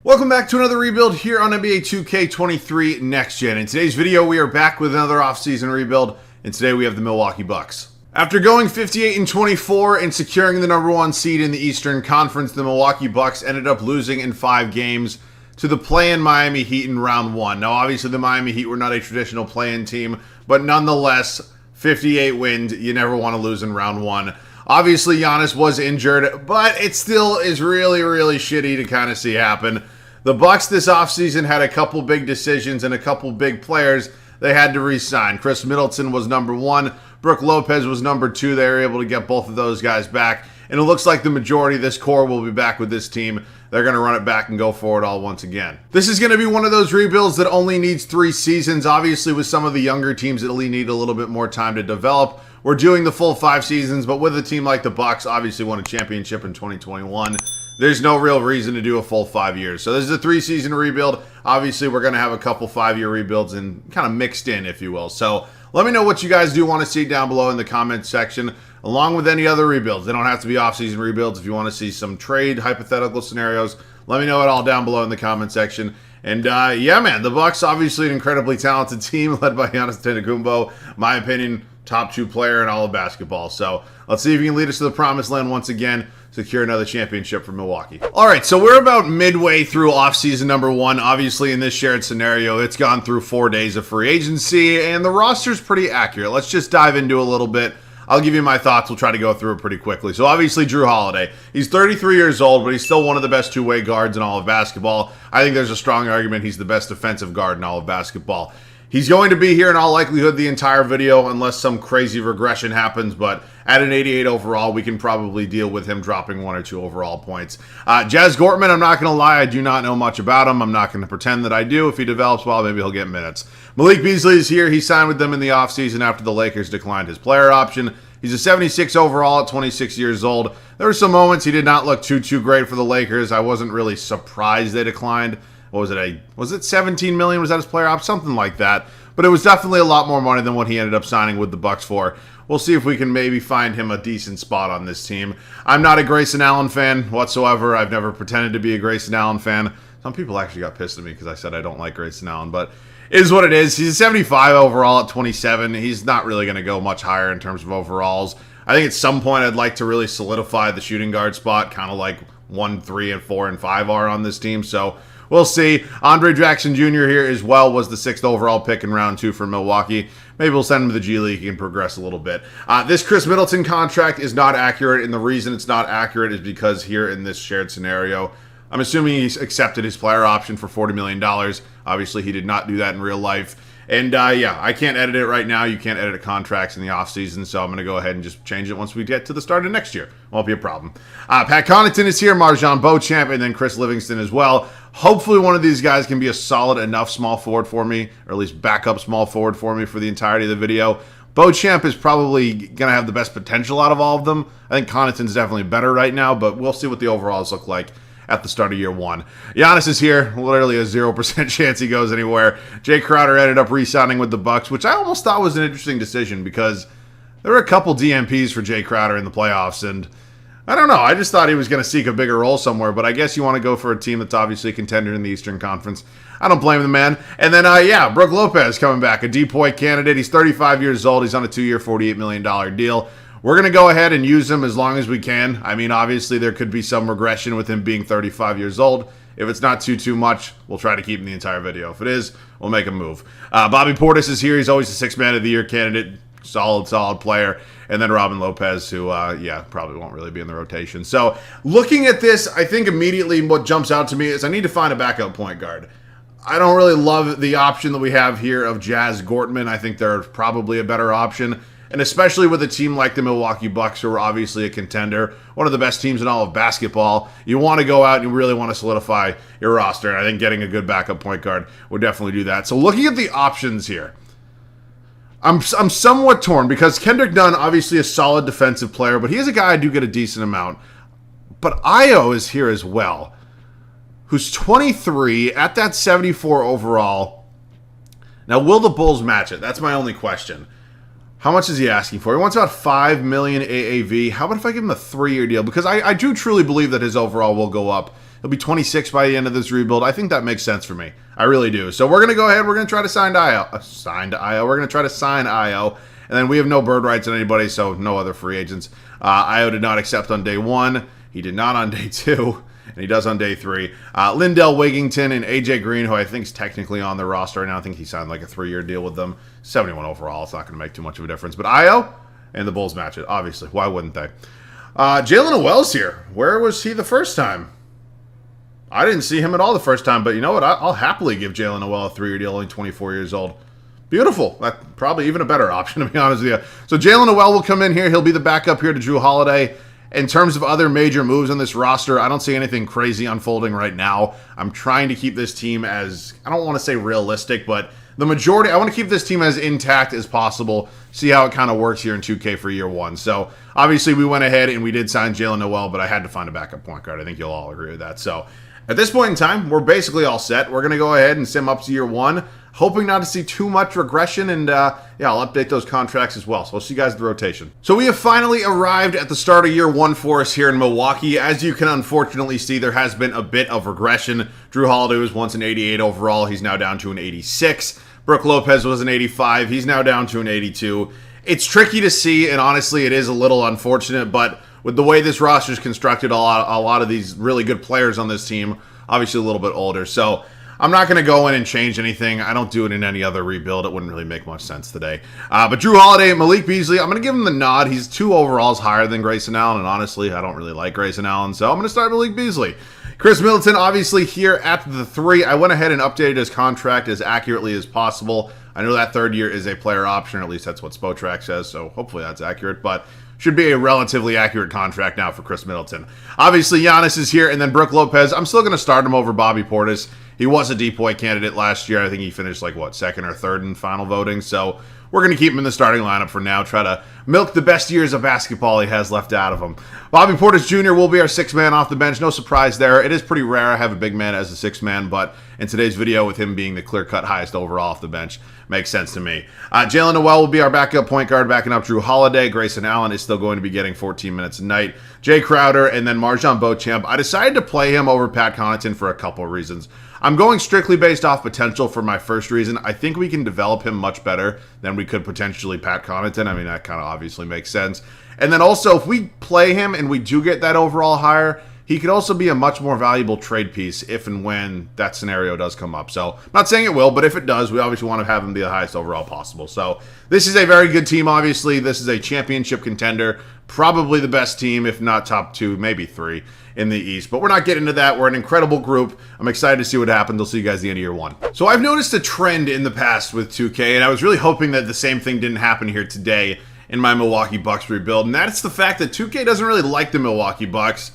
Welcome back to another rebuild here on NBA 2K23 Next Gen. In today's video, we are back with another offseason rebuild, and today we have the Milwaukee Bucks. After going 58-24 and securing the number one seed in the Eastern Conference, the Milwaukee Bucks ended up losing in 5 games to the play-in Miami Heat in round 1. Now, obviously, the Miami Heat were not a traditional play-in team, but nonetheless, 58 wins, you never want to lose in round 1. Obviously, Giannis was injured, but it still is really, really shitty to kind of see happen. The Bucks this offseason had a couple big decisions and a couple big players they had to re-sign. Chris Middleton was number 1. Brook Lopez was number 2. They were able to get both of those guys back. And it looks like the majority of this core will be back with this team. They're going to run it back and go forward all once again. This is going to be one of those rebuilds that only needs 3 seasons. Obviously, with some of the younger teams, it'll need a little bit more time to develop. We're doing the full 5 seasons, but with a team like the Bucks, obviously won a championship in 2021. There's no real reason to do a full 5 years. So this is a 3-season rebuild. Obviously, we're going to have a couple 5-year rebuilds and kind of mixed in, if you will. So let me know what you guys do want to see down below in the comments section, along with any other rebuilds. They don't have to be off-season rebuilds. If you want to see some trade hypothetical scenarios, let me know it all down below in the comment section. And yeah, man, the Bucks, obviously an incredibly talented team led by Giannis Antetokounmpo. My opinion, top 2 player in all of basketball. So let's see if he can lead us to the promised land once again, secure another championship for Milwaukee. All right, so we're about midway through offseason number 1. Obviously, in this shared scenario, it's gone through 4 days of free agency, and the roster's pretty accurate. Let's just dive into a little bit. I'll give you my thoughts. We'll try to go through it pretty quickly. So obviously, Drew Holiday. He's 33 years old, but he's still one of the best two-way guards in all of basketball. I think there's a strong argument he's the best defensive guard in all of basketball. He's going to be here in all likelihood the entire video unless some crazy regression happens, but at an 88 overall, we can probably deal with him dropping 1 or 2 overall points. Jazz Gortman, I'm not going to lie, I do not know much about him. I'm not going to pretend that I do. If he develops well, maybe he'll get minutes. Malik Beasley is here. He signed with them in the offseason after the Lakers declined his player option. He's a 76 overall at 26 years old. There were some moments he did not look too great for the Lakers. I wasn't really surprised they declined. What was it 17 million? Was that his player option? Something like that. But it was definitely a lot more money than what he ended up signing with the Bucks for. We'll see if we can maybe find him a decent spot on this team. I'm not a Grayson Allen fan whatsoever. I've never pretended to be a Grayson Allen fan. Some people actually got pissed at me because I said I don't like Grayson Allen, but it is what it is. He's a 75 overall at 27. He's not really going to go much higher in terms of overalls. I think at some point I'd like to really solidify the shooting guard spot, kind of like 1, 3, and 4, and 5 are on this team. So we'll see. Andre Jackson Jr. here as well was the 6th overall pick in round 2 for Milwaukee. Maybe we'll send him to the G League. He can progress a little bit. This Chris Middleton contract is not accurate, and the reason it's not accurate is because here in this shared scenario, I'm assuming he's accepted his player option for $40 million. Obviously, he did not do that in real life. And yeah, I can't edit it right now. You can't edit contracts in the offseason, so I'm going to go ahead and just change it once we get to the start of next year. Won't be a problem. Pat Connaughton is here, Marjon Beauchamp, and then Chris Livingston as well. Hopefully one of these guys can be a solid enough small forward for me, or at least backup small forward for me for the entirety of the video. Beauchamp is probably going to have the best potential out of all of them. I think Connaughton's definitely better right now, but we'll see what the overalls look like at the start of year 1. Giannis is here. Literally a 0% chance he goes anywhere. Jay Crowder ended up re-signing with the Bucks, which I almost thought was an interesting decision because there were a couple DMPs for Jay Crowder in the playoffs, and I don't know. I just thought he was going to seek a bigger role somewhere, but I guess you want to go for a team that's obviously a contender in the Eastern Conference. I don't blame the man. And then, yeah, Brook Lopez coming back, a DPOY candidate. He's 35 years old. He's on a 2-year, $48 million deal. We're going to go ahead and use him as long as we can. I mean, obviously, there could be some regression with him being 35 years old. If it's not too much, we'll try to keep him the entire video. If it is, we'll make a move. Bobby Portis is here. He's always the 6th man of the year candidate. Solid player. And then Robin Lopez, who, yeah, probably won't really be in the rotation. So, looking at this, I think immediately what jumps out to me is I need to find a backup point guard. I don't really love the option that we have here of Jazz Gortman. I think there's probably a better option. And especially with a team like the Milwaukee Bucks, who are obviously a contender, one of the best teams in all of basketball, you want to go out and you really want to solidify your roster. And I think getting a good backup point guard would definitely do that. So looking at the options here, I'm somewhat torn because Kendrick Nunn, obviously a solid defensive player, but he is a guy I do get a decent amount. But Io is here as well, who's 23 at that 74 overall. Now, will the Bulls match it? That's my only question. How much is he asking for? He wants about $5 million AAV. How about if I give him a 3-year deal? Because I do truly believe that his overall will go up He'll be 26 by the end of this rebuild. I think that makes sense for me. I really do. So we're going to go ahead. We're going to try to sign Io. We're going to try to sign Io. And then we have no bird rights on anybody, so no other free agents. Io did not accept on day 1. He did not on day 2. And he does on day 3. Lindell Wigington and AJ Green, who I think is technically on the roster right now. I think he signed like a 3-year deal with them. 71 overall. It's not going to make too much of a difference. But Io and the Bulls match it, obviously. Why wouldn't they? Jalen Noel's here. Where was he the first time? I didn't see him at all the first time. But you know what? I'll happily give Jalen Noel a 3-year deal, only 24 years old. Beautiful. That's probably even a better option, to be honest with you. So Jalen Noel will come in here. He'll be the backup here to Drew Holiday. In terms of other major moves on this roster, I don't see anything crazy unfolding right now. I'm trying to keep this team as, I don't want to say realistic, but the majority, I want to keep this team as intact as possible, see how it kind of works here in 2K for year 1. So obviously we went ahead and we did sign Jalen Noel, but I had to find a backup point guard. I think you'll all agree with that. So at this point in time, we're basically all set. We're going to go ahead and sim up to year 1. Hoping not to see too much regression, and yeah, I'll update those contracts as well. So we'll see you guys at the rotation. So we have finally arrived at the start of year 1 for us here in Milwaukee. As you can unfortunately see, there has been a bit of regression. Drew Holiday was once an 88 overall. He's now down to an 86. Brooke Lopez was an 85. He's now down to an 82. It's tricky to see, and honestly, it is a little unfortunate, but with the way this roster is constructed, a lot of these really good players on this team, obviously a little bit older. So I'm not going to go in and change anything. I don't do it in any other rebuild. It wouldn't really make much sense today. But Drew Holiday, Malik Beasley, I'm going to give him the nod. He's 2 overalls higher than Grayson Allen, and honestly, I don't really like Grayson Allen, so I'm going to start Malik Beasley. Chris Middleton, obviously, here at the 3. I went ahead and updated his contract as accurately as possible. I know that 3rd year is a player option, or at least that's what Spotrac says, so hopefully that's accurate, but should be a relatively accurate contract now for Chris Middleton. Obviously, Giannis is here, and then Brooke Lopez. I'm still going to start him over Bobby Portis. He was a DPOY candidate last year. I think he finished like, what, 2nd or 3rd in final voting. So we're going to keep him in the starting lineup for now. Try to milk the best years of basketball he has left out of him. Bobby Portis Jr. will be our 6th man off the bench. No surprise there. It is pretty rare I have a big man as a 6th man, but in today's video, with him being the clear-cut highest overall off the bench, makes sense to me. Jalen Noel will be our backup point guard, backing up Drew Holiday. Grayson Allen is still going to be getting 14 minutes a night. Jay Crowder, and then Marjon Beauchamp. I decided to play him over Pat Connaughton for a couple of reasons. I'm going strictly based off potential for my first reason. I think we can develop him much better than we could potentially Pat Connaughton. I mean, that kind of obviously makes sense. And then also, if we play him and we do get that overall higher, he could also be a much more valuable trade piece if and when that scenario does come up. So, I'm not saying it will, but if it does, we obviously want to have him be the highest overall possible. So, this is a very good team, obviously. This is a championship contender. Probably the best team, if not top 2, maybe 3 in the East. But we're not getting into that. We're an incredible group. I'm excited to see what happens. I'll see you guys at the end of year 1. So, I've noticed a trend in the past with 2K, and I was really hoping that the same thing didn't happen here today in my Milwaukee Bucks rebuild. And that's the fact that 2K doesn't really like the Milwaukee Bucks.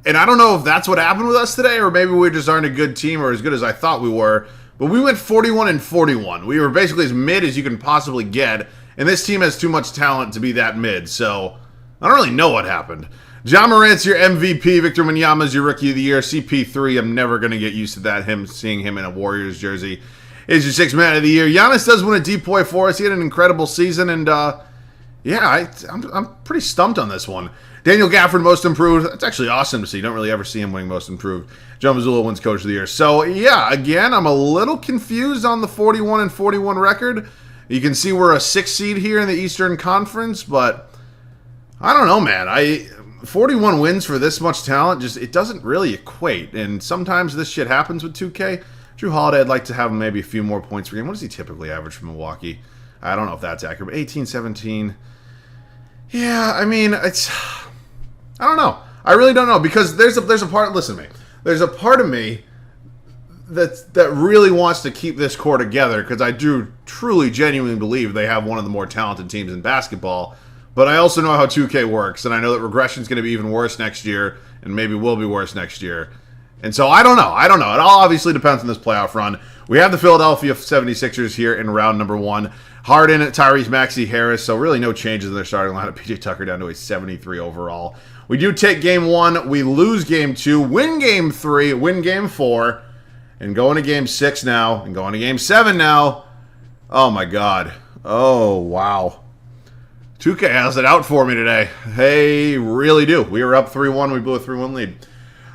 And I don't know if that's what happened with us today, or maybe we just aren't a good team or as good as I thought we were. But we went 41-41. We were basically as mid as you can possibly get. And this team has too much talent to be that mid. So I don't really know what happened. Ja Morant's your MVP. Victor Wembanyama's your Rookie of the Year. CP3, I'm never going to get used to that. Seeing him in a Warriors jersey is your 6th man of the year. Giannis does win a DPOY for us. He had an incredible season. And yeah, I'm pretty stumped on this one. Daniel Gafford, Most Improved. That's actually awesome to see. You don't really ever see him winning Most Improved. Joe Mazzulla wins Coach of the Year. So, yeah, again, I'm a little confused on the 41-41 record. You can see we're a 6th seed here in the Eastern Conference, but I don't know, man. 41 wins for this much talent, just it doesn't really equate. And sometimes this shit happens with 2K. Drew Holiday, I'd like to have him maybe a few more points per game. What does he typically average for Milwaukee? I don't know if that's accurate, but 18, 17. Yeah, I mean, I don't know. I really don't know, because there's a part. Listen to me. There's a part of me that really wants to keep this core together, because I do truly, genuinely believe they have one of the more talented teams in basketball. But I also know how 2K works, and I know that regression is going to be even worse next year, and maybe will be worse next year. And so I don't know. It all obviously depends on this playoff run. We have the Philadelphia 76ers here in round number 1. Harden, Tyrese Maxey, Harris. So really no changes in their starting lineup. PJ Tucker down to a 73 overall. We do take game 1. We lose game 2. Win game 3. Win game 4. And going to game 6 now. And going to game 7 now. Oh my God. Oh wow. 2K has it out for me today. They really do. We were up 3-1. We blew a 3-1 lead.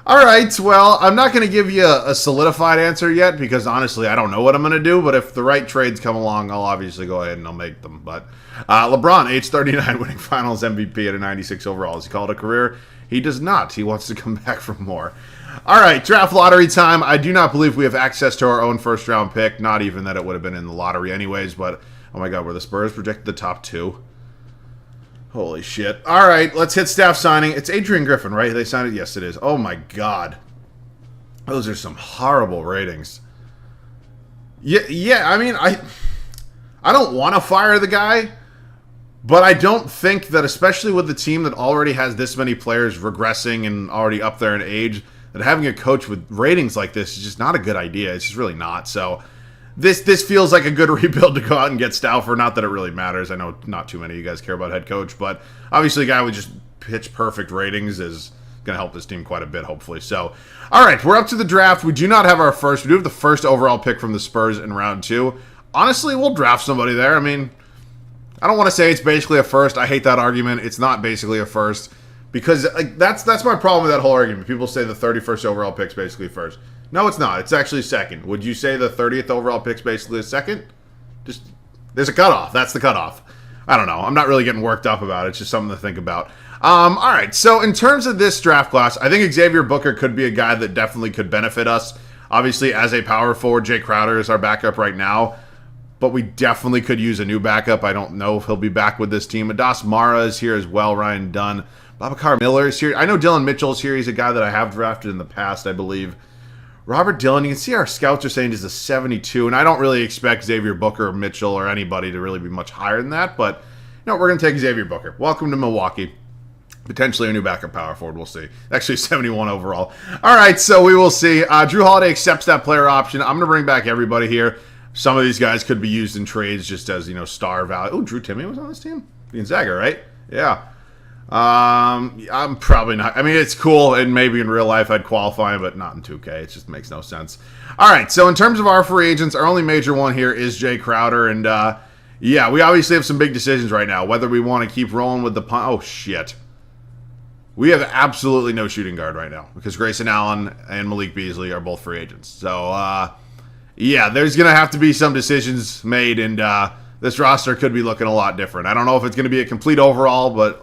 All right, well, I'm not going to give you a solidified answer yet because honestly, I don't know what I'm going to do. But if the right trades come along, I'll obviously go ahead and I'll make them. But LeBron, age 39, winning Finals MVP at a 96 overall. Has he called a career? He does not. He wants to come back for more. All right, draft lottery time. I do not believe we have access to our own first-round pick. Not even that it would have been in the lottery anyways. But oh my God, were the Spurs projected the top 2? Holy shit. All right, let's hit staff signing. It's Adrian Griffin, right? They signed it? Yes, it is. Oh, my God. Those are some horrible ratings. Yeah. I mean, I don't want to fire the guy, but I don't think that, especially with the team that already has this many players regressing and already up there in age, that having a coach with ratings like this is just not a good idea. It's just really not. So This feels like a good rebuild to go out and get Stauffer. Not that it really matters. I know not too many of you guys care about head coach, but obviously a guy with just pitch perfect ratings is going to help this team quite a bit, hopefully. So, all right, we're up to the draft. We do not have our first. We do have the first overall pick from the Spurs in round 2. Honestly, we'll draft somebody there. I mean, I don't want to say it's basically a first. I hate that argument. It's not basically a first because that's my problem with that whole argument. People say the 31st overall pick's basically first. No, it's not. It's actually second. Would you say the 30th overall pick's basically a second? Just there's a cutoff. That's the cutoff. I don't know. I'm not really getting worked up about it. It's just something to think about. All right. So in terms of this draft class, I think Xavier Booker could be a guy that definitely could benefit us. Obviously, as a power forward, Jay Crowder is our backup right now. But we definitely could use a new backup. I don't know if he'll be back with this team. Adas Mara is here as well. Ryan Dunn. Babacar Miller is here. I know Dylan Mitchell is here. He's a guy that I have drafted in the past, I believe. Robert Dillon, you can see our scouts are saying he's a 72, and I don't really expect Xavier Booker or Mitchell or anybody to really be much higher than that, but we're going to take Xavier Booker. Welcome to Milwaukee. Potentially a new backup power forward, we'll see. Actually, 71 overall. All right, so we will see. Drew Holiday accepts that player option. I'm going to bring back everybody here. Some of these guys could be used in trades just as, star value. Oh, Drew Timme was on this team? Gonzaga, right? Yeah. I'm probably not. I mean, it's cool, and maybe in real life I'd qualify him, but not in 2K. It just makes no sense. All right, so in terms of our free agents, our only major one here is Jay Crowder, and yeah, we obviously have some big decisions right now, whether we want to keep rolling with the punt. Oh, shit. We have absolutely no shooting guard right now because Grayson Allen and Malik Beasley are both free agents. So, yeah, there's going to have to be some decisions made, and this roster could be looking a lot different. I don't know if it's going to be a complete overhaul, but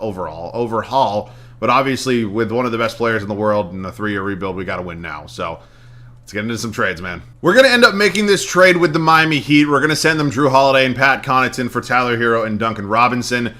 obviously with one of the best players in the world in a 3-year rebuild, we got to win now. So let's get into some trades, man. We're going to end up making this trade with the Miami Heat. We're going to send them Drew Holiday and Pat Connaughton for Tyler Hero and Duncan Robinson.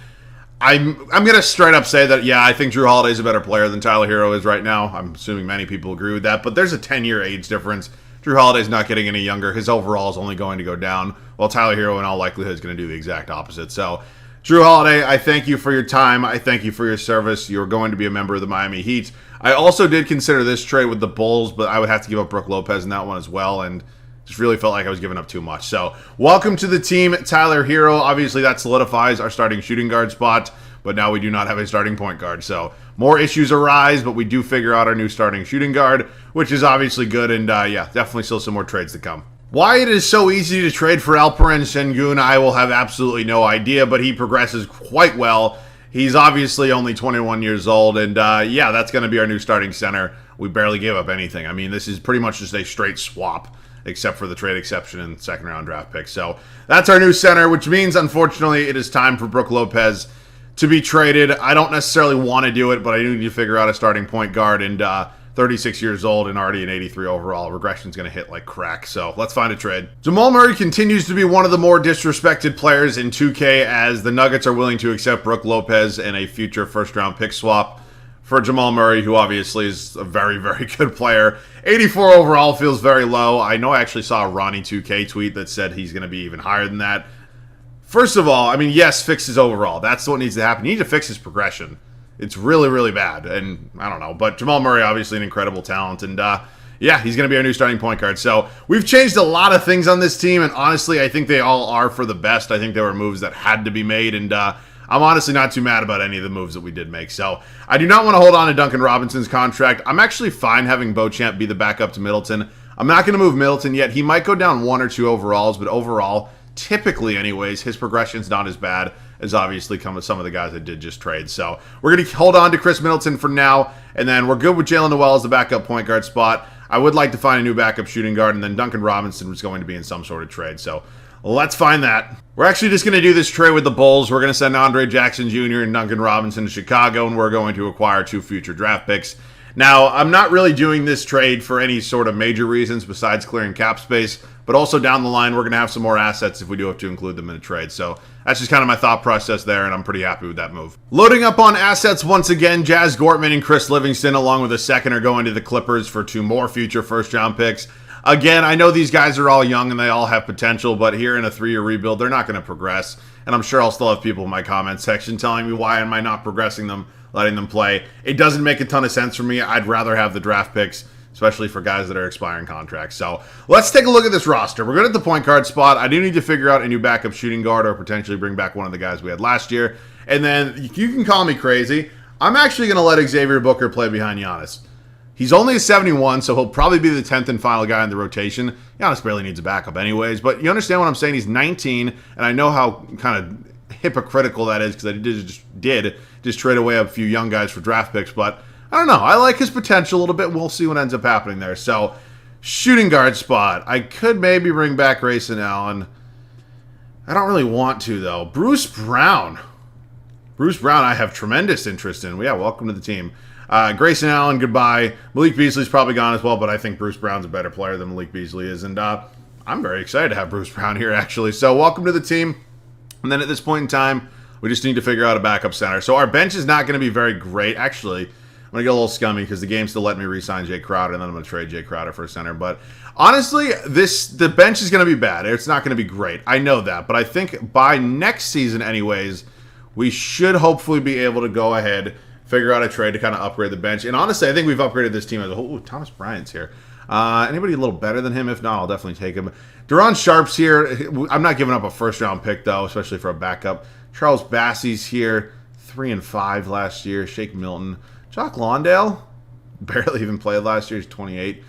I'm going to straight up say that, yeah, I think Drew Holiday is a better player than Tyler Hero is right now. I'm assuming many people agree with that, but there's a 10-year age difference. Drew Holiday's not getting any younger. His overall is only going to go down, while Tyler Hero in all likelihood is going to do the exact opposite. So, Drew Holiday, I thank you for your time. I thank you for your service. You're going to be a member of the Miami Heat. I also did consider this trade with the Bulls, but I would have to give up Brook Lopez in that one as well, and just really felt like I was giving up too much. So, welcome to the team, Tyler Hero. Obviously, that solidifies our starting shooting guard spot, but now we do not have a starting point guard. So, more issues arise, but we do figure out our new starting shooting guard, which is obviously good, and yeah, definitely still some more trades to come. Why it is so easy to trade for Alperen Sengun, I will have absolutely no idea, but he progresses quite well. He's obviously only 21 years old, and yeah, that's going to be our new starting center. We barely gave up anything. I mean, this is pretty much just a straight swap, except for the trade exception and second-round draft pick. So that's our new center, which means, unfortunately, it is time for Brook Lopez to be traded. I don't necessarily want to do it, but I do need to figure out a starting point guard, and 36 years old and already an 83 overall. Regression's going to hit like crack, so let's find a trade. Jamal Murray continues to be one of the more disrespected players in 2K as the Nuggets are willing to accept Brook Lopez and a future first-round pick swap for Jamal Murray, who obviously is a very, very good player. 84 overall feels very low. I know I actually saw a Ronnie 2K tweet that said he's going to be even higher than that. First of all, I mean, yes, fix his overall. That's what needs to happen. You need to fix his progression. It's really, really bad, and I don't know. But Jamal Murray, obviously an incredible talent, and yeah, he's going to be our new starting point guard. So we've changed a lot of things on this team, and honestly, I think they all are for the best. I think there were moves that had to be made, and I'm honestly not too mad about any of the moves that we did make. So I do not want to hold on to Duncan Robinson's contract. I'm actually fine having Beauchamp be the backup to Middleton. I'm not going to move Middleton yet. He might go down 1 or 2 overalls, but overall, typically anyways, his progression's not as bad as obviously some of the guys that did just trade. So we're going to hold on to Chris Middleton for now, and then we're good with Jalen Noel as the backup point guard spot. I would like to find a new backup shooting guard, and then Duncan Robinson was going to be in some sort of trade. So let's find that. We're actually just going to do this trade with the Bulls. We're going to send Andre Jackson Jr. and Duncan Robinson to Chicago, and we're going to acquire 2 future draft picks. Now, I'm not really doing this trade for any sort of major reasons besides clearing cap space, but also down the line, we're going to have some more assets if we do have to include them in a trade. So that's just kind of my thought process there, and I'm pretty happy with that move. Loading up on assets once again, Jazz Gortman and Chris Livingston, along with a second, are going to the Clippers for 2 more future first-round picks. Again, I know these guys are all young and they all have potential, but here in a 3-year rebuild, they're not going to progress. And I'm sure I'll still have people in my comment section telling me why am I not progressing them, letting them play. It doesn't make a ton of sense for me. I'd rather have the draft picks, especially for guys that are expiring contracts. So let's take a look at this roster. We're good at the point guard spot. I do need to figure out a new backup shooting guard or potentially bring back one of the guys we had last year. And then you can call me crazy. I'm actually going to let Xavier Booker play behind Giannis. He's only a 71, so he'll probably be the 10th and final guy in the rotation. Giannis barely needs a backup anyways, but you understand what I'm saying? He's 19, and I know how kind of hypocritical that is because I did just trade away a few young guys for draft picks, but I don't know. I like his potential a little bit. We'll see what ends up happening there. So, shooting guard spot. I could maybe bring back Grayson Allen. I don't really want to, though. Bruce Brown. Bruce Brown I have tremendous interest in. Yeah, welcome to the team. Grayson Allen, goodbye. Malik Beasley's probably gone as well, but I think Bruce Brown's a better player than Malik Beasley is. And I'm very excited to have Bruce Brown here, actually. So welcome to the team. And then at this point in time, we just need to figure out a backup center. So our bench is not going to be very great. Actually, I'm going to get a little scummy because the game's still letting me re-sign Jay Crowder, and then I'm going to trade Jay Crowder for a center. But honestly, the bench is going to be bad. It's not going to be great. I know that. But I think by next season anyways, we should hopefully be able to go ahead, figure out a trade to kind of upgrade the bench. And honestly, I think we've upgraded this team as a whole. Ooh, Thomas Bryant's here. Anybody a little better than him? If not, I'll definitely take him. Duron Sharp's here. I'm not giving up a first-round pick, though, especially for a backup. Charles Bassey's here. 3 and 5 last year. Shake Milton. Jock Lawndale barely even played last year. He's 28.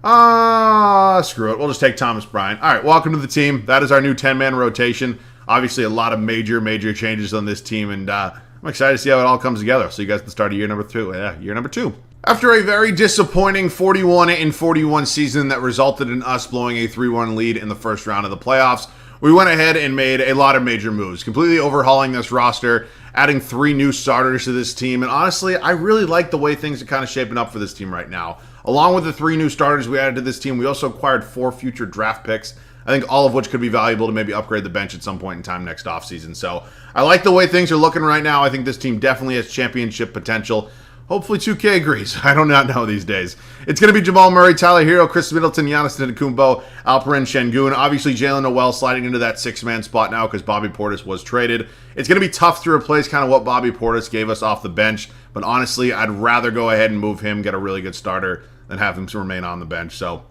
Screw it. We'll just take Thomas Bryant. All right, welcome to the team. That is our new 10-man rotation. Obviously, a lot of major changes on this team, and I'm excited to see how it all comes together. So you guys can start year number 2. Yeah, year number 2. After a very disappointing 41-41 season that resulted in us blowing a 3-1 lead in the first round of the playoffs, we went ahead and made a lot of major moves, completely overhauling this roster, adding 3 new starters to this team, and honestly, I really like the way things are kind of shaping up for this team right now. Along with the 3 new starters we added to this team, we also acquired 4 future draft picks, I think all of which could be valuable to maybe upgrade the bench at some point in time next offseason. So I like the way things are looking right now. I think this team definitely has championship potential. Hopefully 2K agrees. I do not know these days. It's going to be Jamal Murray, Tyler Hero, Chris Middleton, Giannis Antetokounmpo, Alperen Şengün. Obviously, Jalen Noel sliding into that 6-man spot now because Bobby Portis was traded. It's going to be tough to replace kind of what Bobby Portis gave us off the bench. But honestly, I'd rather go ahead and move him, get a really good starter, than have him to remain on the bench. So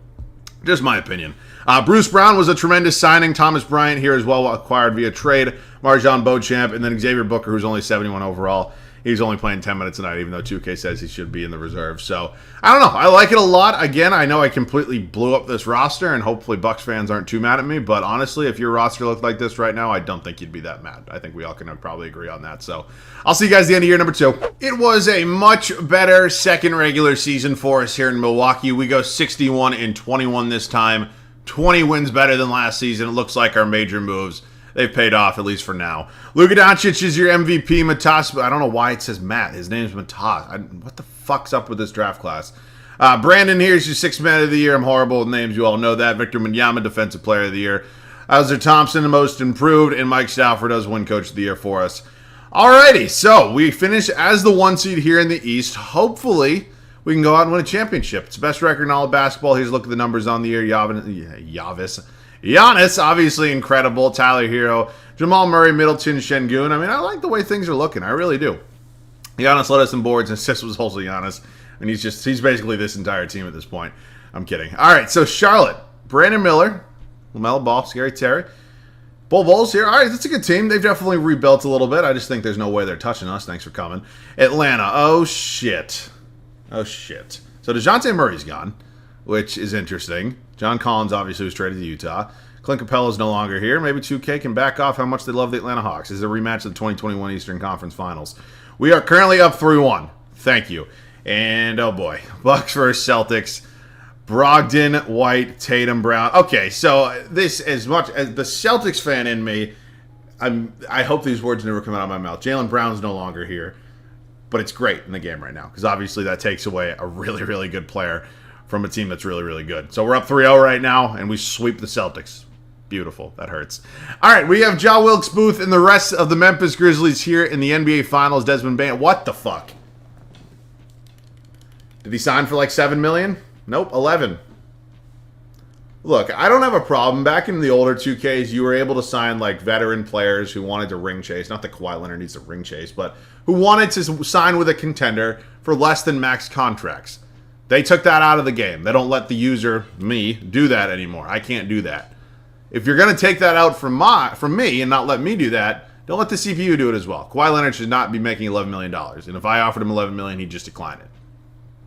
just my opinion. Bruce Brown was a tremendous signing. Thomas Bryant here as well, acquired via trade. Marjon Beauchamp, and then Xavier Booker, who's only 71 overall. He's only playing 10 minutes a night, even though 2K says he should be in the reserve. So, I don't know. I like it a lot. Again, I know I completely blew up this roster, and hopefully Bucks fans aren't too mad at me. But honestly, if your roster looked like this right now, I don't think you'd be that mad. I think we all can probably agree on that. So, I'll see you guys at the end of year number 2. It was a much better second regular season for us here in Milwaukee. We go 61-21 this time. 20 wins better than last season. It looks like our major moves, they've paid off, at least for now. Luka Doncic is your MVP. Matas, I don't know why it says Matt. His name's Matas. What the fuck's up with this draft class? Brandon here is your 6th man of the year. I'm horrible with names. You all know that. Victor Wembanyama, defensive player of the year. Ausar Thompson, the most improved. And Mike Stafford does win coach of the year for us. Alrighty, so we finish as the 1 seed here in the East. Hopefully, we can go out and win a championship. It's the best record in all of basketball. Here's a look at the numbers on the year. Giannis, obviously incredible. Tyler Hero, Jamal Murray, Middleton, Şengün. I mean, I like the way things are looking. I really do. Giannis led us in boards, and assists was also Giannis. And he's basically this entire team at this point. I'm kidding. All right, so Charlotte, Brandon Miller, LaMelo Ball, Scary Terry. Bull Bulls here. All right, that's a good team. They've definitely rebuilt a little bit. I just think there's no way they're touching us. Thanks for coming. Atlanta. Oh, shit. So DeJounte Murray's gone. which is interesting. John Collins obviously was traded to Utah. Clint Capella is no longer here. Maybe 2K can back off how much they love the Atlanta Hawks. This is a rematch of the 2021 Eastern Conference Finals. We are currently up 3-1. Thank you. And, oh boy, Bucks versus Celtics. Brogdon, White, Tatum, Brown. Okay, so this, as much as the Celtics fan in me, I hope these words never come out of my mouth. Jaylen Brown's no longer here, but it's great in the game right now because obviously that takes away a really, really good player from a team that's really, really good. So we're up 3-0 right now, and we sweep the Celtics. Beautiful. That hurts. All right, we have Ja Wilkes-Booth and the rest of the Memphis Grizzlies here in the NBA Finals. Desmond Bane. What the fuck? Did he sign for like $7 million? Nope, 11. Look, I don't have a problem. Back in the older 2Ks, you were able to sign like veteran players who wanted to ring chase. Not that Kawhi Leonard needs to ring chase, but who wanted to sign with a contender for less than max contracts. They took that out of the game. They don't let the user, me, do that anymore. I can't do that. If you're going to take that out from me and not let me do that, don't let the CPU do it as well. Kawhi Leonard should not be making $11 million. And if I offered him $11 million, he'd just decline it.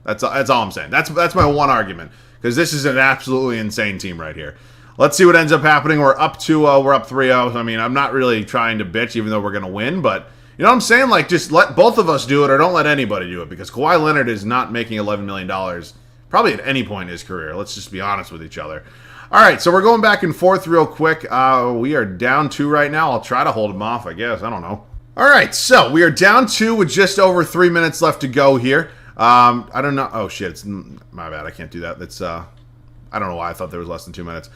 That's all I'm saying. That's my one argument. Because this is an absolutely insane team right here. Let's see what ends up happening. We're up 2-0. We're up 3-0. I mean, I'm not really trying to bitch even though we're going to win. But, you know what I'm saying? Like, just let both of us do it or don't let anybody do it. Because Kawhi Leonard is not making $11 million probably at any point in his career. Let's just be honest with each other. All right, so we're going back and forth real quick. We are down 2 right now. I'll try to hold him off, I guess. I don't know. All right, so we are down 2 with just over 3 minutes left to go here. I don't know. Oh, shit. It's my bad. I can't do that. That's, I don't know why I thought there was less than 2 minutes.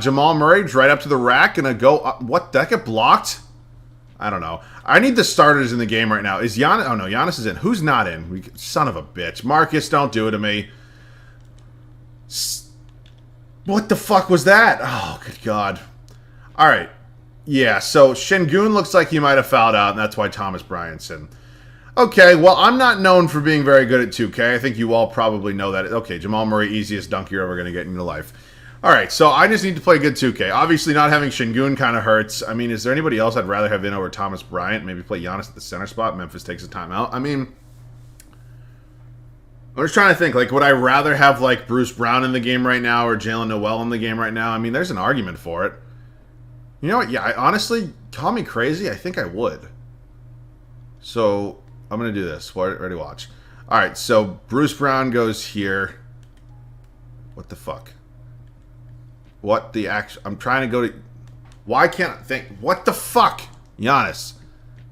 Jamal Murray's right up to the rack. Gonna go up. What? That get blocked? I don't know. I need the starters in the game right now. Is Giannis? Oh, no. Giannis is in. Who's not in? Son of a bitch. Marcus, don't do it to me. What the fuck was that? Oh, good God. All right. Yeah, so Şengün looks like he might have fouled out, and that's why Thomas Bryant's in. Okay, well, I'm not known for being very good at 2K. I think you all probably know that. Okay, Jamal Murray, easiest dunk you're ever going to get in your life. All right, so I just need to play good 2K. Obviously, not having Şengün kind of hurts. I mean, is there anybody else I'd rather have in over Thomas Bryant? Maybe play Giannis at the center spot. Memphis takes a timeout. I mean, I'm just trying to think. Like, would I rather have, like, Bruce Brown in the game right now or Jalen Noel in the game right now? I mean, there's an argument for it. You know what? Yeah, honestly, call me crazy. I think I would. So I'm going to do this. Ready, watch. All right, so Bruce Brown goes here. What the fuck? What the actual... I'm trying to go to... Why can't I think... What the fuck? Giannis.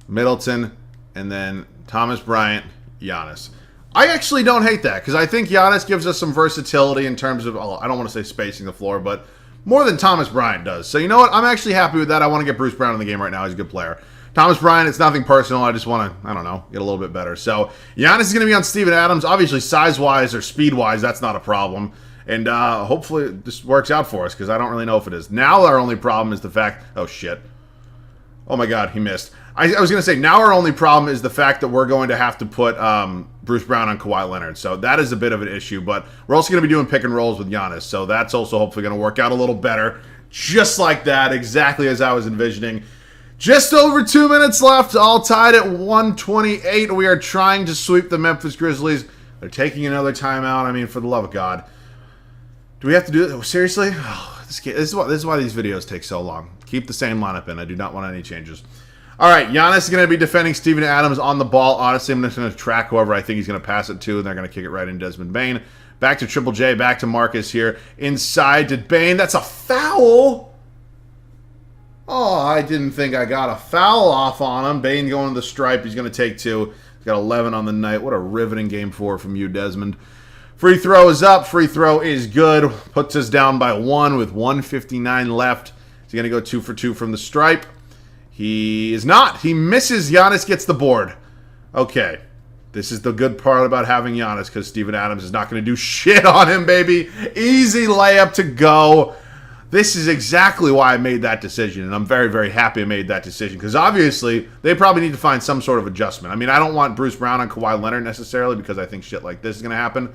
Middleton. And then Thomas Bryant. Giannis. I actually don't hate that because I think Giannis gives us some versatility in terms of... I don't want to say spacing the floor, but more than Thomas Bryant does. So you know what? I'm actually happy with that. I want to get Bruce Brown in the game right now. He's a good player. Thomas Bryant, it's nothing personal. I just want to, I don't know, get a little bit better. So, Giannis is going to be on Steven Adams. Obviously, size-wise or speed-wise, that's not a problem. And hopefully this works out for us because I don't really know if it is. Now our only problem is the fact... Oh, shit. Oh, my God, he missed. I was going to say, now our only problem is the fact that we're going to have to put Bruce Brown on Kawhi Leonard. So that is a bit of an issue. But we're also going to be doing pick and rolls with Giannis. So that's also hopefully going to work out a little better. Just like that, exactly as I was envisioning. Just over 2 minutes left, all tied at 128. We are trying to sweep the Memphis Grizzlies. They're taking another timeout. I mean, for the love of God. Do we have to do it? Seriously? Oh, this is why these videos take so long. Keep the same lineup in. I do not want any changes. All right, Giannis is going to be defending Steven Adams on the ball. Honestly, I'm just going to track whoever I think he's going to pass it to, and they're going to kick it right in Desmond Bane. Back to Triple J, back to Marcus here. Inside to Bane. That's a foul. Oh, I didn't think I got a foul off on him. Bane going to the stripe. He's going to take 2. He's got 11 on the night. What a riveting game 4 from you, Desmond. Free throw is up. Free throw is good. Puts us down by 1 with 1:59 left. Is he going to go 2 for 2 from the stripe? He is not. He misses. Giannis gets the board. Okay. This is the good part about having Giannis because Steven Adams is not going to do shit on him, baby. Easy layup to go. This is exactly why I made that decision, and I'm very, very happy I made that decision because obviously they probably need to find some sort of adjustment. I mean, I don't want Bruce Brown on Kawhi Leonard necessarily because I think shit like this is going to happen.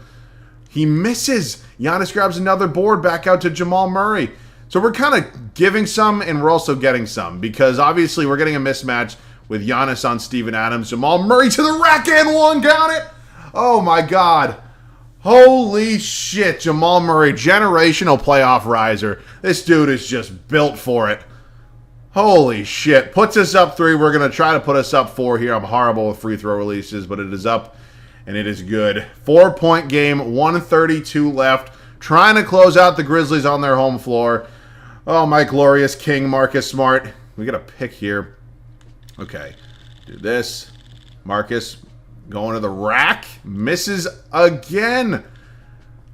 He misses. Giannis grabs another board back out to Jamal Murray. So we're kind of giving some and we're also getting some because obviously we're getting a mismatch with Giannis on Steven Adams. Jamal Murray to the rack and 1. Count it. Oh, my God. Holy shit, Jamal Murray, generational playoff riser. This dude is just built for it. Holy shit. Puts us up 3. We're going to try to put us up 4 here. I'm horrible with free throw releases, but it is up, and it is good. 4-point game, 132 left. Trying to close out the Grizzlies on their home floor. Oh, my glorious king, Marcus Smart. We got a pick here. Okay. Do this. Marcus going to the rack. Misses again.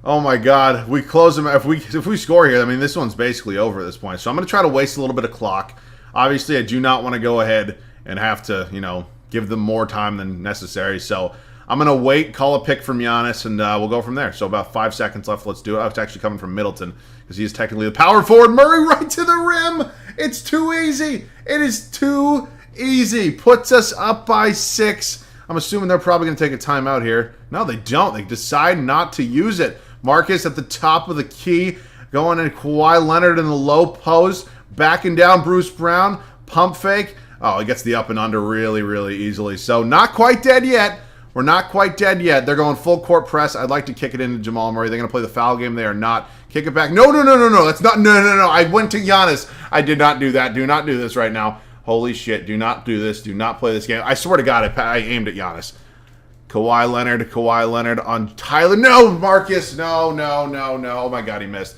Oh my God. We close them. If we score here, I mean, this one's basically over at this point. So I'm going to try to waste a little bit of clock. Obviously, I do not want to go ahead and have to, give them more time than necessary. So I'm going to wait, call a pick from Giannis, and we'll go from there. So about 5 seconds left. Let's do it. Oh, it's actually coming from Middleton because he is technically the power forward. Murray right to the rim. It's too easy. It is too easy. Puts us up by 6. I'm assuming they're probably going to take a timeout here. No, they don't. They decide not to use it. Marcus at the top of the key. Going in Kawhi Leonard in the low post. Backing down Bruce Brown. Pump fake. Oh, he gets the up and under really, really easily. So not quite dead yet. We're not quite dead yet. They're going full court press. I'd like to kick it into Jamal Murray. They're going to play the foul game. They are not. Kick it back. No. That's not. No. I went to Giannis. I did not do that. Do not do this right now. Holy shit, do not do this. Do not play this game. I swear to God, I aimed at Giannis. Kawhi Leonard on Tyler. No, Marcus. No. Oh, my God, he missed.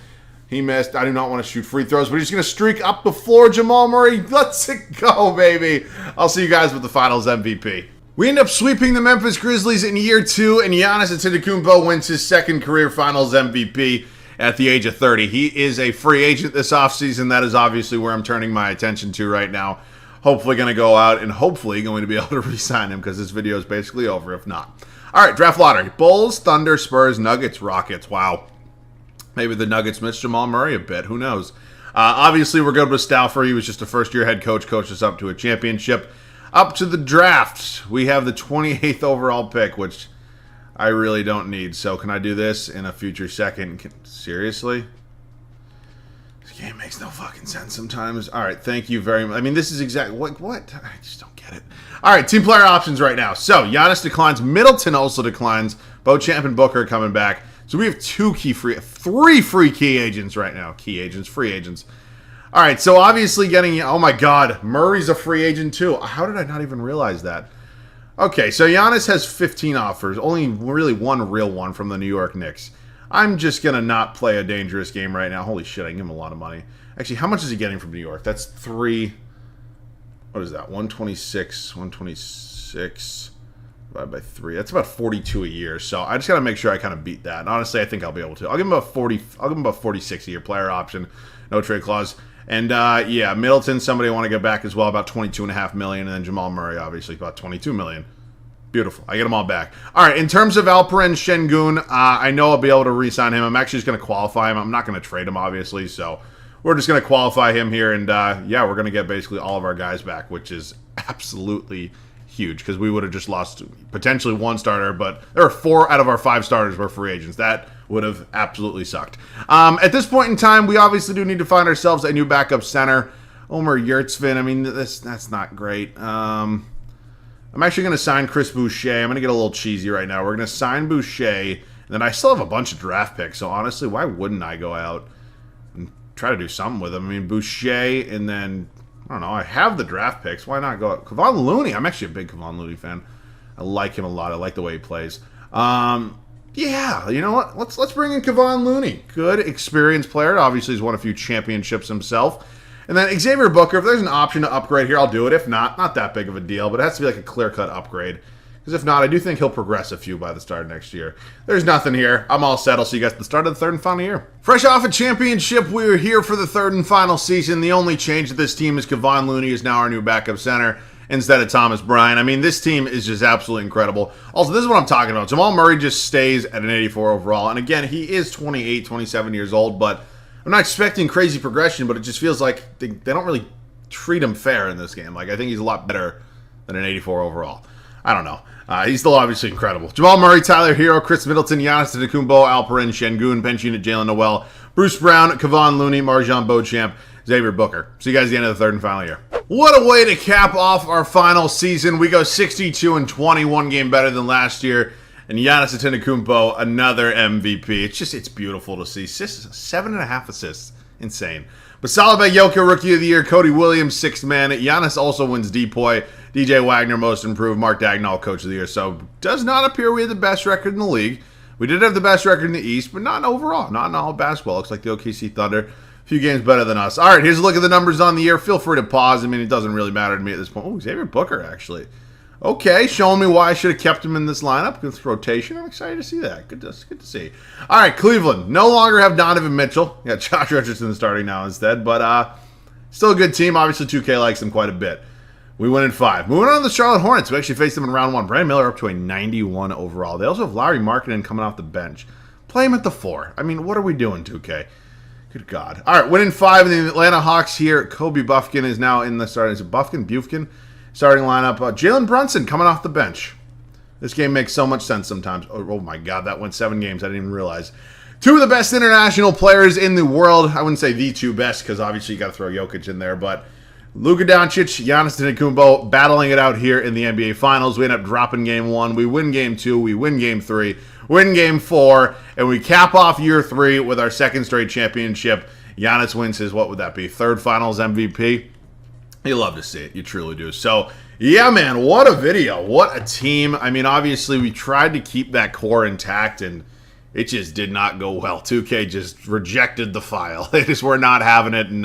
He missed. I do not want to shoot free throws, but he's going to streak up the floor. Jamal Murray, let's it go, baby. I'll see you guys with the Finals MVP. We end up sweeping the Memphis Grizzlies in year 2, and Giannis Antetokounmpo wins his second career Finals MVP at the age of 30. He is a free agent this offseason. That is obviously where I'm turning my attention to right now. Hopefully going to go out and hopefully going to be able to re-sign him because this video is basically over if not. All right, draft lottery. Bulls, Thunder, Spurs, Nuggets, Rockets. Wow. Maybe the Nuggets missed Jamal Murray a bit. Who knows? Obviously, we're good with Stauffer. He was just a first-year head coach. Coached us up to a championship. Up to the draft. We have the 28th overall pick, which I really don't need. So can I do this in a future second? Seriously? This game makes no fucking sense sometimes. All right, thank you very much. I mean, this is exactly... What? I just don't get it. All right, team player options right now. So, Giannis declines. Middleton also declines. Beauchamp and Booker are coming back. So, we have three free key agents right now. Free agents. All right, so obviously getting... Oh, my God. Murray's a free agent, too. How did I not even realize that? Okay, so Giannis has 15 offers. Only really one real one from the New York Knicks. I'm just going to not play a dangerous game right now. Holy shit, I can give him a lot of money. Actually, how much is he getting from New York? That's 3... What is that? 126 divided by 3. That's about 42 a year. So I just got to make sure I kind of beat that. And honestly, I think I'll be able to. I'll give him about 40. I'll give him about 46 a year player option, no trade clause. And yeah, Middleton, somebody I want to get back as well, about $22.5 million, and then Jamal Murray, obviously, about $22 million. Beautiful. I get them all back. All right, in terms of Alperen Şengün, I know I'll be able to re-sign him. I'm actually just going to qualify him. I'm not going to trade him, obviously, so we're just going to qualify him here, and yeah, we're going to get basically all of our guys back, which is absolutely huge, because we would have just lost potentially one starter, but there are 4 out of our 5 starters were free agents. That would have absolutely sucked. At this point in time, we obviously do need to find ourselves a new backup center. Omer Yurtseven, I mean, that's not great. I'm actually going to sign Chris Boucher. I'm going to get a little cheesy right now. We're going to sign Boucher, and then I still have a bunch of draft picks, so honestly, why wouldn't I go out and try to do something with him? I mean, Boucher, and then, I don't know, I have the draft picks. Why not go out? Kevon Looney. I'm actually a big Kevon Looney fan. I like him a lot. I like the way he plays. Yeah, you know what? Let's bring in Kevon Looney. Good, experienced player. Obviously, he's won a few championships himself. And then Xavier Booker, if there's an option to upgrade here, I'll do it. If not, not that big of a deal, but it has to be like a clear-cut upgrade. Because if not, I do think he'll progress a few by the start of next year. There's nothing here. I'm all set. I'll see you guys at the start of the third and final year. Fresh off a championship, we are here for the third and final season. The only change to this team is Kevon Looney is now our new backup center instead of Thomas Bryant. I mean, this team is just absolutely incredible. Also, this is what I'm talking about. Jamal Murray just stays at an 84 overall. And again, he is 28, 27 years old, but I'm not expecting crazy progression, but it just feels like they don't really treat him fair in this game. Like, I think he's a lot better than an 84 overall. I don't know. He's still obviously incredible. Jamal Murray, Tyler Hero, Chris Middleton, Giannis Antetokounmpo, Alperen Şengün, bench unit Jalen Noel, Bruce Brown, Kevon Looney, Marjan Beauchamp, Xavier Booker. See you guys at the end of the third and final year. What a way to cap off our final season. We go 62-20, one game better than last year. And Giannis Antetokounmpo, another MVP. It's beautiful to see. Assists, 7.5 assists. Insane. But solid by Jokic, Rookie of the Year. Cody Williams, 6th man. Giannis also wins DPOY. DJ Wagner, Most Improved. Mark Dagnall, Coach of the Year. So, does not appear we had the best record in the league. We did have the best record in the East, but not overall. Not in all of basketball. Looks like the OKC Thunder, a few games better than us. All right, here's a look at the numbers on the year. Feel free to pause. I mean, it doesn't really matter to me at this point. Oh, Xavier Booker, actually. Okay, showing me why I should have kept him in this lineup. Good rotation. I'm excited to see that. Good to see. All right, Cleveland. No longer have Donovan Mitchell. Yeah, Josh Richardson starting now instead, but still a good team. Obviously, 2K likes them quite a bit. We win in 5. Moving on to the Charlotte Hornets. We actually faced them in round 1. Brandon Miller up to a 91 overall. They also have Larry Markkinen coming off the bench. Play him at the 4. I mean, what are we doing, 2K? Good God. All right, winning 5 in the Atlanta Hawks here. Kobe Bufkin is now in the starting. Is it Bufkin? Starting lineup. Jalen Brunson coming off the bench. This game makes so much sense sometimes. Oh my God, that went 7 games. I didn't even realize. 2 of the best international players in the world. I wouldn't say the 2 best because obviously you got to throw Jokic in there, but Luka Doncic, Giannis Antetokounmpo battling it out here in the NBA Finals. We end up dropping game 1. We win game 2. We win game 3. Win game 4. And we cap off year 3 with our 2nd straight championship. Giannis wins his, what would that be, 3rd Finals MVP? You love to see it. You truly do. So, yeah, man, what a video. What a team. I mean, obviously, we tried to keep that core intact, and it just did not go well. 2K just rejected the file. They just were not having it, and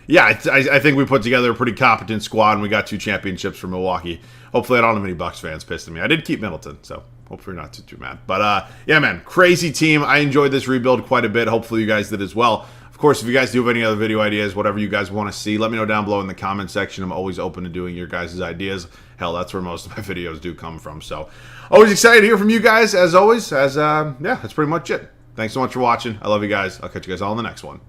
yeah, I think we put together a pretty competent squad, and we got 2 championships from Milwaukee. Hopefully I don't have any Bucks fans pissed at me. I did keep Middleton, so hopefully you're not too mad. But, yeah, man, crazy team. I enjoyed this rebuild quite a bit. Hopefully you guys did as well. Of course, if you guys do have any other video ideas, whatever you guys want to see, let me know down below in the comment section. I'm always open to doing your guys' ideas. Hell, that's where most of my videos do come from. So, always excited to hear from you guys, as always. Yeah, that's pretty much it. Thanks so much for watching. I love you guys. I'll catch you guys all in the next one.